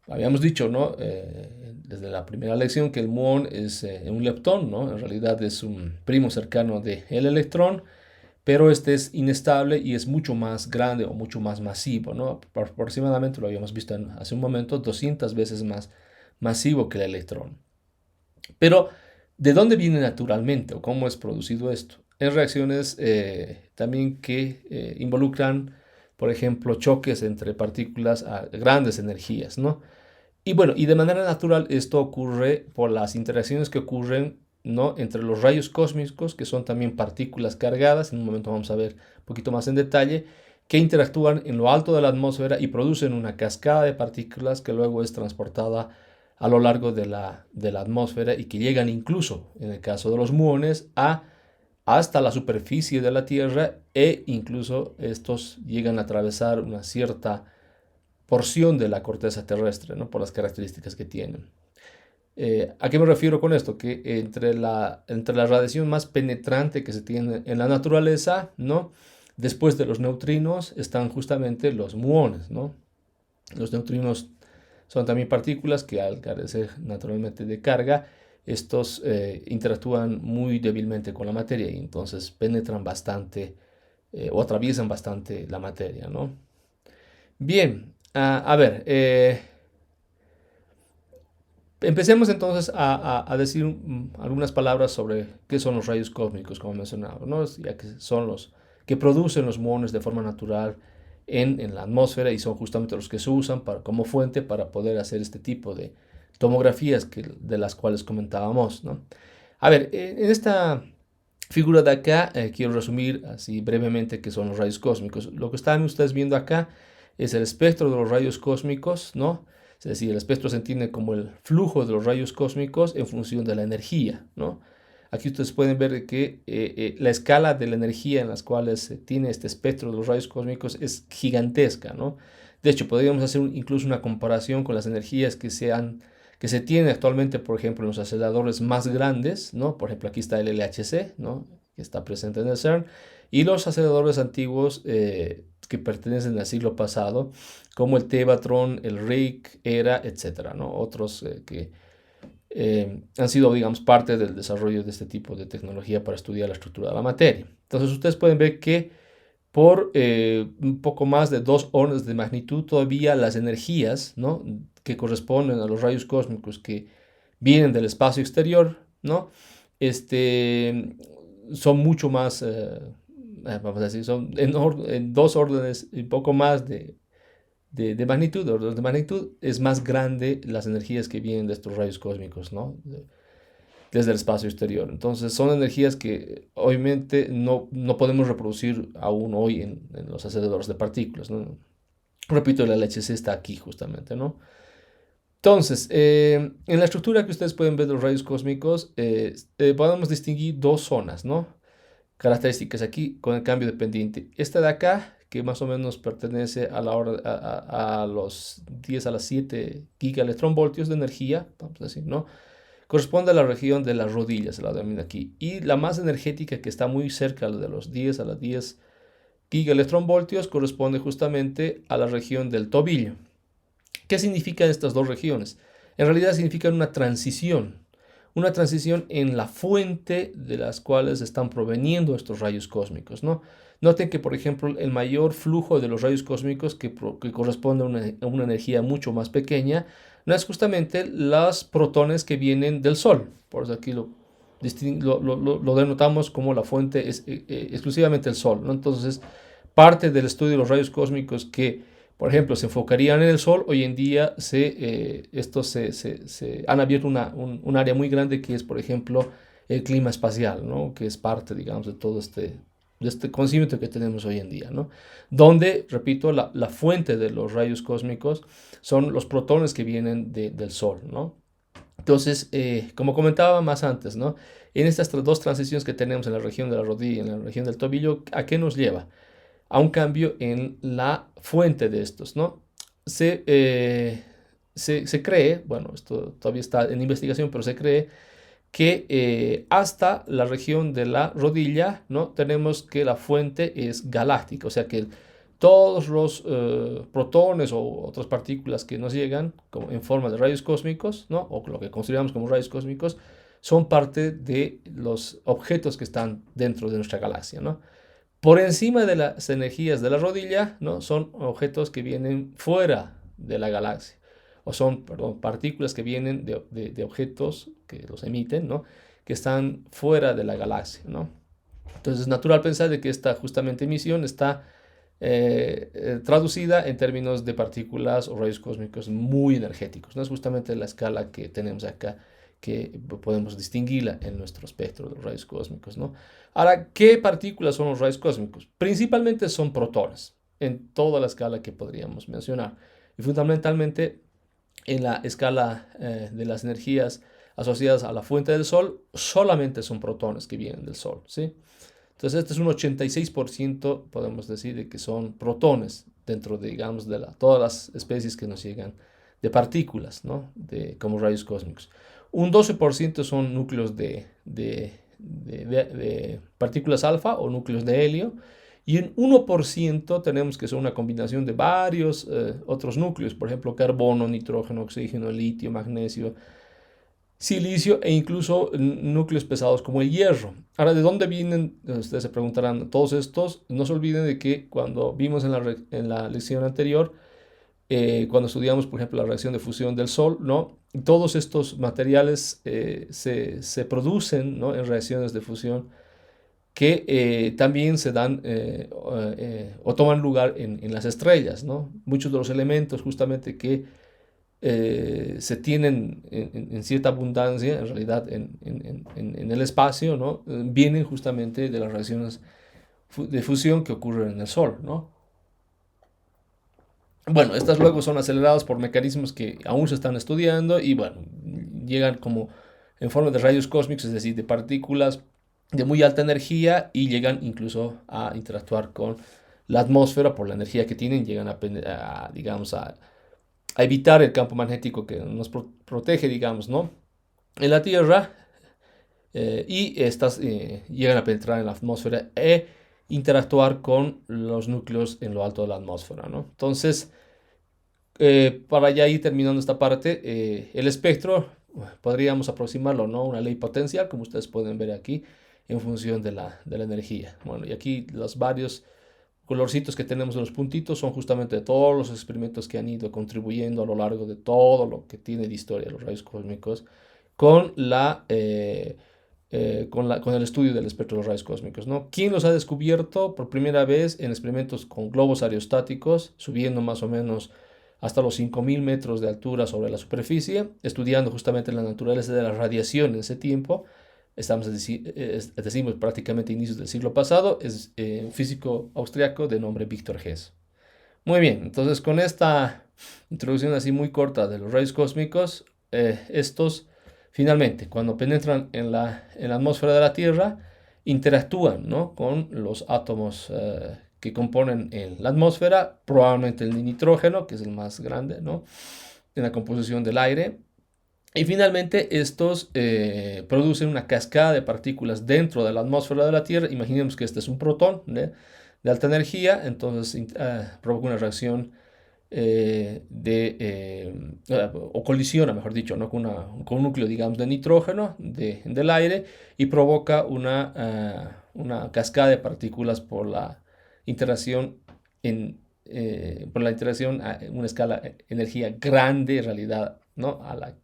Speaker 1: Habíamos dicho, ¿no? Desde la primera lección que el muón es un leptón, ¿no? En realidad es un primo cercano del electrón, pero este es inestable y es mucho más grande o mucho más masivo, ¿no? Aproximadamente, lo habíamos visto hace un momento, 200 veces más masivo que el electrón. Pero, ¿de dónde viene naturalmente o cómo es producido esto? En reacciones también que involucran, por ejemplo, choques entre partículas a grandes energías, ¿no? Y bueno, y de manera natural esto ocurre por las interacciones que ocurren, ¿no? Entre los rayos cósmicos, que son también partículas cargadas, en un momento vamos a ver un poquito más en detalle, que interactúan en lo alto de la atmósfera y producen una cascada de partículas que luego es transportada a lo largo de la atmósfera y que llegan incluso, en el caso de los muones, hasta la superficie de la Tierra e incluso estos llegan a atravesar una cierta porción de la corteza terrestre, ¿no? Por las características que tienen. ¿A qué me refiero con esto? Que entre la radiación más penetrante que se tiene en la naturaleza, ¿no? Después de los neutrinos están justamente los muones, ¿no? Los neutrinos son también partículas que al carecer naturalmente de carga, estos interactúan muy débilmente con la materia y entonces penetran bastante o atraviesan bastante la materia, ¿no? Bien, a ver, empecemos entonces a decir algunas palabras sobre qué son los rayos cósmicos, como mencionaba, ¿no? Ya que son los que producen los muones de forma natural en la atmósfera y son justamente los que se usan como fuente para poder hacer este tipo de tomografías de las cuales comentábamos, ¿no? A ver, en esta figura de acá, quiero resumir así brevemente qué son los rayos cósmicos. Lo que están ustedes viendo acá es el espectro de los rayos cósmicos, ¿no? Es decir, el espectro se entiende como el flujo de los rayos cósmicos en función de la energía, ¿no? Aquí ustedes pueden ver que la escala de la energía en las cuales se tiene este espectro de los rayos cósmicos es gigantesca, ¿no? De hecho, podríamos hacer incluso una comparación con las energías que se tienen actualmente, por ejemplo, en los aceleradores más grandes, ¿no? Por ejemplo, aquí está el LHC, ¿no? Que está presente en el CERN, y los aceleradores antiguos que pertenecen al siglo pasado, como el Tevatron, el RHIC, ERA, etcétera, ¿no? Otros que han sido, digamos, parte del desarrollo de este tipo de tecnología para estudiar la estructura de la materia. Entonces, ustedes pueden ver que por un poco más de 2 órdenes de magnitud, todavía las energías, ¿no? Que corresponden a los rayos cósmicos que vienen del espacio exterior, ¿no? Son mucho más, vamos a decir, son en 2 órdenes, un poco más de magnitud, órdenes de magnitud, es más grande las energías que vienen de estos rayos cósmicos, ¿no? Desde el espacio exterior. Entonces son energías que obviamente no podemos reproducir aún hoy en los aceleradores de partículas, ¿no? Repito, el LHC está aquí justamente, ¿no? Entonces, en la estructura que ustedes pueden ver de los rayos cósmicos, podemos distinguir 2 zonas, ¿no? Características aquí con el cambio de pendiente. Esta de acá, que más o menos pertenece a, a los 10 a las 7 gigaelectronvoltios de energía, vamos a decir, ¿no? Corresponde a la región de las rodillas, se la denomina aquí. Y la más energética, que está muy cerca de los 10 a las 10 gigaelectronvoltios, corresponde justamente a la región del tobillo. ¿Qué significan estas 2 regiones? En realidad significan una transición en la fuente de las cuales están proveniendo estos rayos cósmicos, ¿no? Noten que, por ejemplo, el mayor flujo de los rayos cósmicos que corresponde a una energía mucho más pequeña, no es justamente los protones que vienen del Sol. Por eso aquí lo denotamos como la fuente es exclusivamente el Sol, ¿no? Entonces, parte del estudio de los rayos cósmicos que, por ejemplo, se enfocarían en el Sol, hoy en día estos se han abierto un área muy grande que es, por ejemplo, el clima espacial, ¿no? Que es parte, digamos, de todo de este conocimiento que tenemos hoy en día, ¿no? Donde, repito, la fuente de los rayos cósmicos son los protones que vienen del Sol, ¿no? Entonces, como comentaba más antes, ¿no? En estas 2 transiciones que tenemos en la región de la rodilla y en la región del tobillo, ¿a qué nos lleva? A un cambio en la fuente de estos, ¿no? Se cree, bueno, esto todavía está en investigación, pero se cree que hasta la región de la rodilla, ¿no? Tenemos que la fuente es galáctica, o sea que todos los protones o otras partículas que nos llegan como en forma de rayos cósmicos, ¿no? O lo que consideramos como rayos cósmicos, son parte de los objetos que están dentro de nuestra galaxia, ¿no? Por encima de las energías de la rodilla, ¿no? Son objetos que vienen fuera de la galaxia, o son, perdón, partículas que vienen de objetos que los emiten, ¿no? Que están fuera de la galaxia, ¿no? Entonces es natural pensar de que esta justamente emisión está traducida en términos de partículas o rayos cósmicos muy energéticos, ¿no? Es justamente la escala que tenemos acá, que podemos distinguirla en nuestro espectro de los rayos cósmicos, ¿no? Ahora, ¿qué partículas son los rayos cósmicos? Principalmente son protones, en toda la escala que podríamos mencionar. Y fundamentalmente en la escala de las energías asociadas a la fuente del Sol, solamente son protones que vienen del Sol, ¿sí? Entonces, este es un 86%, podemos decir, de que son protones dentro de, digamos, de todas las especies que nos llegan de partículas, ¿no? Como rayos cósmicos. Un 12% son núcleos de partículas alfa o núcleos de helio. Y en 1% tenemos que son una combinación de varios otros núcleos, por ejemplo, carbono, nitrógeno, oxígeno, litio, magnesio, silicio e incluso núcleos pesados como el hierro. Ahora, ¿de dónde vienen? Ustedes se preguntarán, todos estos. No se olviden de que cuando vimos en la lección anterior, cuando estudiamos, por ejemplo, la reacción de fusión del Sol, ¿no? Todos estos materiales se producen, ¿no? En reacciones de fusión que también se dan o toman lugar en las estrellas, ¿no? Muchos de los elementos justamente que se tienen en cierta abundancia, en realidad, en el espacio, ¿no? Vienen justamente de las reacciones de fusión que ocurren en el Sol, ¿no? Bueno, estas luego son aceleradas por mecanismos que aún se están estudiando y bueno, llegan como en forma de rayos cósmicos, es decir, de partículas de muy alta energía y llegan incluso a interactuar con la atmósfera por la energía que tienen, llegan digamos, a evitar el campo magnético que nos protege, digamos, ¿no? En la Tierra y estas llegan a penetrar en la atmósfera e interactuar con los núcleos en lo alto de la atmósfera, ¿no? Entonces, para ya ir terminando esta parte, el espectro podríamos aproximarlo, ¿no? Una ley potencial, como ustedes pueden ver aquí, en función de la energía. Bueno, y aquí los varios colorcitos que tenemos en los puntitos son justamente todos los experimentos que han ido contribuyendo a lo largo de todo lo que tiene de historia los rayos cósmicos con con el estudio del espectro de los rayos cósmicos, ¿no? ¿Quién los ha descubierto por primera vez en experimentos con globos aerostáticos, subiendo más o menos hasta los 5.000 metros de altura sobre la superficie, estudiando justamente la naturaleza de la radiación en ese tiempo? Decimos prácticamente inicios del siglo pasado, es un físico austriaco de nombre Victor Hess. Muy bien, entonces con esta introducción así muy corta de los rayos cósmicos, estos finalmente cuando penetran en la atmósfera de la Tierra, interactúan, ¿no? Con los átomos que componen la atmósfera, probablemente el nitrógeno, que es el más grande, ¿no? En la composición del aire. Y finalmente estos producen una cascada de partículas dentro de la atmósfera de la Tierra. Imaginemos que este es un protón, ¿no?, de alta energía, entonces provoca una reacción o colisiona, mejor dicho, ¿no?, con un núcleo, digamos, de nitrógeno del aire y provoca una cascada de partículas por la interacción a una escala de energía grande, en realidad, ¿no?, a la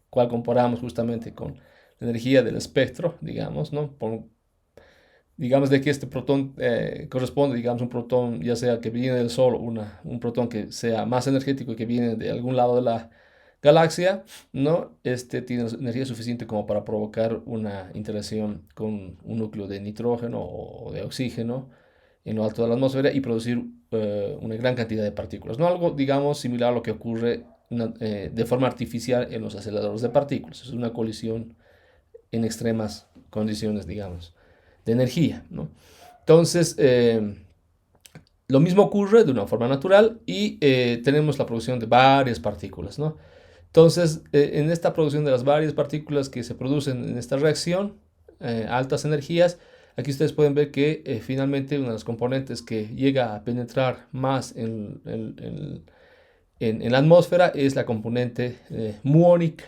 Speaker 1: cual comparamos justamente con la energía del espectro, digamos, ¿no? Digamos de que este protón corresponde, digamos, a un protón ya sea que viene del Sol, un protón que sea más energético y que viene de algún lado de la galaxia, ¿no? Este tiene energía suficiente como para provocar una interacción con un núcleo de nitrógeno o de oxígeno en lo alto de la atmósfera y producir una gran cantidad de partículas, ¿no? Algo, digamos, similar a lo que ocurre de forma artificial en los aceleradores de partículas. Es una colisión en extremas condiciones, digamos, de energía, ¿no? Entonces, lo mismo ocurre de una forma natural y tenemos la producción de varias partículas, ¿no? Entonces, en esta producción de las varias partículas que se producen en esta reacción, a altas energías, aquí ustedes pueden ver que finalmente una de las componentes que llega a penetrar más en la atmósfera es la componente muónica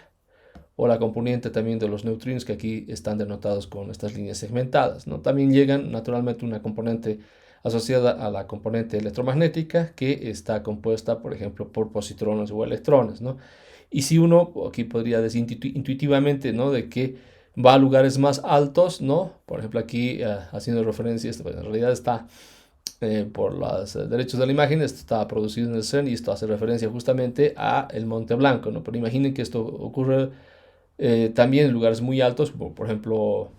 Speaker 1: o la componente también de los neutrinos que aquí están denotados con estas líneas segmentadas, ¿no? También llegan naturalmente una componente asociada a la componente electromagnética que está compuesta, por ejemplo, por positrones o electrones, ¿no? Y si uno aquí podría decir intuitivamente, ¿no?, de que va a lugares más altos, ¿no? Por ejemplo, aquí haciendo referencia, esto, pues, en realidad está por los derechos de la imagen, esto está producido en el CERN y esto hace referencia justamente a el Monte Blanco, ¿no? Pero imaginen que esto ocurre también en lugares muy altos, como por ejemplo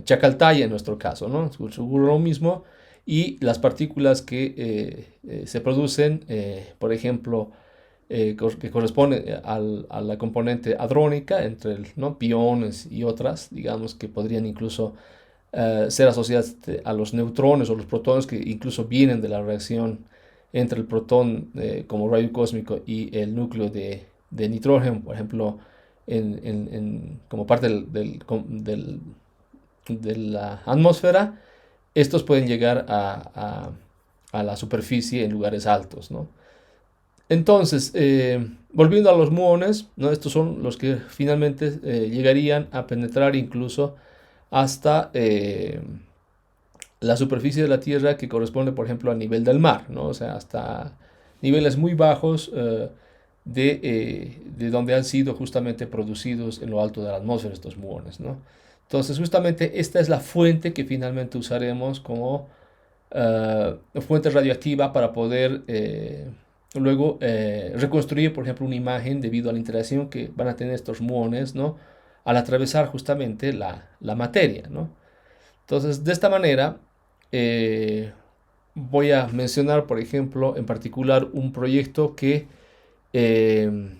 Speaker 1: Chacaltaya en nuestro caso, ¿no? Ocurre lo mismo y las partículas que se producen, por ejemplo, que corresponde a la componente hadrónica entre ¿no?, piones y otras, digamos que podrían incluso ser asociadas a los neutrones o los protones que incluso vienen de la reacción entre el protón como rayo cósmico y el núcleo de nitrógeno, por ejemplo, como parte de la atmósfera. Estos pueden llegar a la superficie en lugares altos, ¿no? Entonces, volviendo a los muones, ¿no?, estos son los que finalmente llegarían a penetrar incluso hasta la superficie de la Tierra, que corresponde, por ejemplo, al nivel del mar, ¿no? O sea, hasta niveles muy bajos de donde han sido justamente producidos en lo alto de la atmósfera estos muones, ¿no? Entonces, justamente esta es la fuente que finalmente usaremos como fuente radioactiva para poder luego reconstruir, por ejemplo, una imagen debido a la interacción que van a tener estos muones, ¿no? Al atravesar justamente la materia, ¿no? Entonces, de esta manera, eh, voy a mencionar, por ejemplo, en particular un proyecto que eh,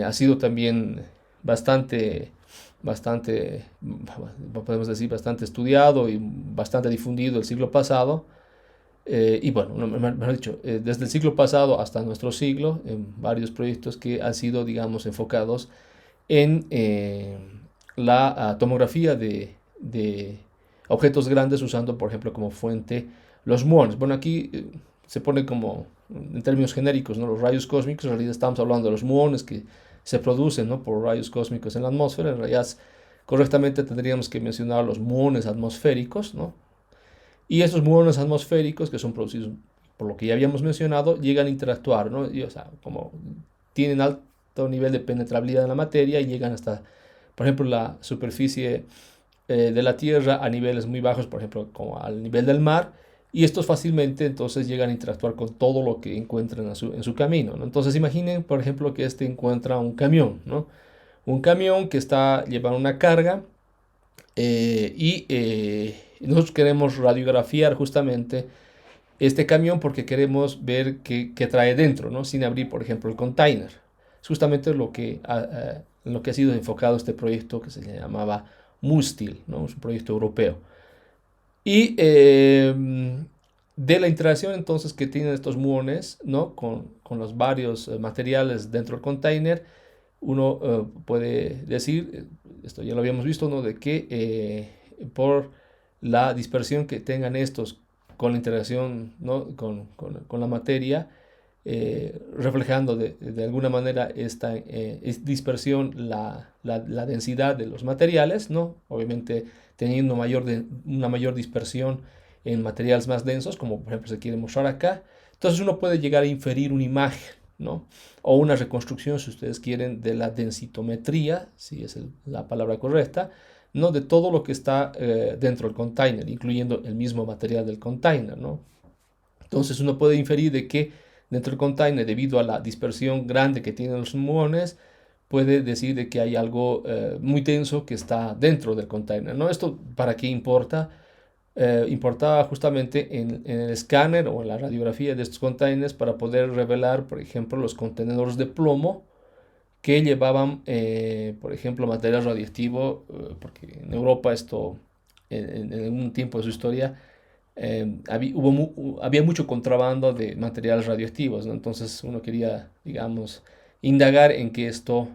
Speaker 1: ha sido también bastante, bastante, podemos decir, bastante estudiado y bastante difundido el siglo pasado. Y bueno, mejor dicho, desde el siglo pasado hasta nuestro siglo, en varios proyectos que han sido, digamos, enfocados en la tomografía de objetos grandes usando, por ejemplo, como fuente los muones. Bueno, aquí se pone como, en términos genéricos, ¿no? Los rayos cósmicos. En realidad estamos hablando de los muones que se producen, ¿no? Por rayos cósmicos en la atmósfera. En realidad, correctamente tendríamos que mencionar los muones atmosféricos, ¿no? Y esos muones atmosféricos que son producidos por lo que ya habíamos mencionado, llegan a interactuar, ¿no? Y, o sea, como tienen alto nivel de penetrabilidad en la materia y llegan hasta, por ejemplo, la superficie de la Tierra a niveles muy bajos, por ejemplo, como al nivel del mar, y estos fácilmente entonces llegan a interactuar con todo lo que encuentran en su camino, ¿no? Entonces imaginen, por ejemplo, que este encuentra un camión, ¿no? Un camión que está llevando una carga y nosotros queremos radiografiar justamente este camión porque queremos ver qué trae dentro, ¿no? Sin abrir, por ejemplo, el container. Es justamente lo que ha sido enfocado este proyecto que se llamaba MUSTIL, ¿no? Es un proyecto europeo. Y de la interacción entonces que tienen estos muones, ¿no? Con los varios materiales dentro del container, uno puede decir, esto ya lo habíamos visto, ¿no? De que por la dispersión que tengan estos con la interacción, ¿no? con la materia, reflejando de alguna manera esta dispersión la densidad de los materiales, ¿no? Obviamente teniendo una mayor dispersión en materiales más densos, como por ejemplo se quiere mostrar acá. Entonces uno puede llegar a inferir una imagen, ¿no? O una reconstrucción, si ustedes quieren, de la densitometría, si es la palabra correcta, ¿no? De todo lo que está dentro del container, incluyendo el mismo material del container, ¿no? Entonces uno puede inferir de que dentro del container, debido a la dispersión grande que tienen los muones, puede decir de que hay algo muy denso que está dentro del container, ¿no? ¿Esto para qué importa? Importaba justamente en el escáner o en la radiografía de estos containers para poder revelar, por ejemplo, los contenedores de plomo que llevaban, por ejemplo, material radioactivo, porque en Europa esto, en algún tiempo de su historia, había mucho contrabando de materiales radioactivos, ¿no? Entonces uno quería, digamos, indagar en que esto,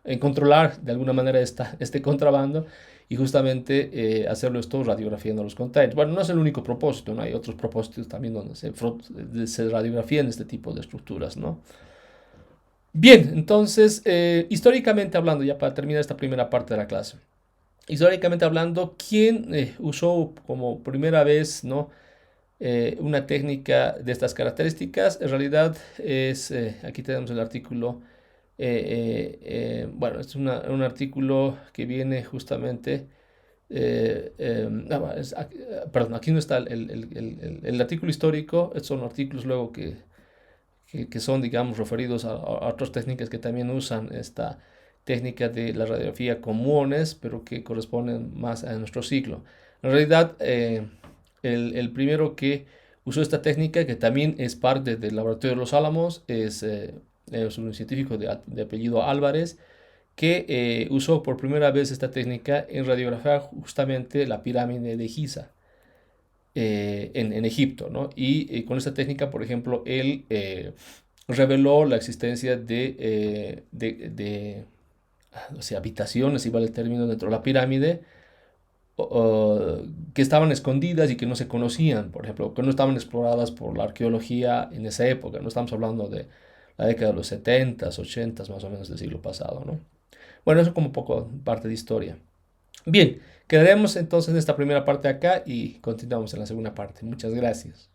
Speaker 1: en controlar de alguna manera este contrabando y justamente hacerlo esto radiografiando los containers. Bueno, no es el único propósito, ¿no? Hay otros propósitos también donde se radiografían este tipo de estructuras, ¿no? Bien, entonces, históricamente hablando, ya para terminar esta primera parte de la clase, históricamente hablando, ¿quién usó como primera vez, ¿no? Una técnica de estas características? En realidad es, aquí tenemos el artículo, bueno, es un artículo que viene justamente, perdón, aquí no está el artículo histórico, son artículos luego que son, digamos, referidos a otras técnicas que también usan esta técnica de la radiografía con muones, pero que corresponden más a nuestro siglo. En realidad, el primero que usó esta técnica, que también es parte del laboratorio de los Álamos, es un científico de apellido Álvarez, que usó por primera vez esta técnica en radiografía justamente la pirámide de Giza en Egipto, ¿no? Y con esta técnica, por ejemplo, él reveló la existencia o sea, habitaciones, si vale el término, dentro de la pirámide, que estaban escondidas y que no se conocían, por ejemplo, que no estaban exploradas por la arqueología en esa época. No estamos hablando de la década de los 70s, 80s, más o menos del siglo pasado, ¿no? Bueno, eso como un poco parte de historia. Bien, quedaremos entonces en esta primera parte acá y continuamos en la segunda parte. Muchas gracias.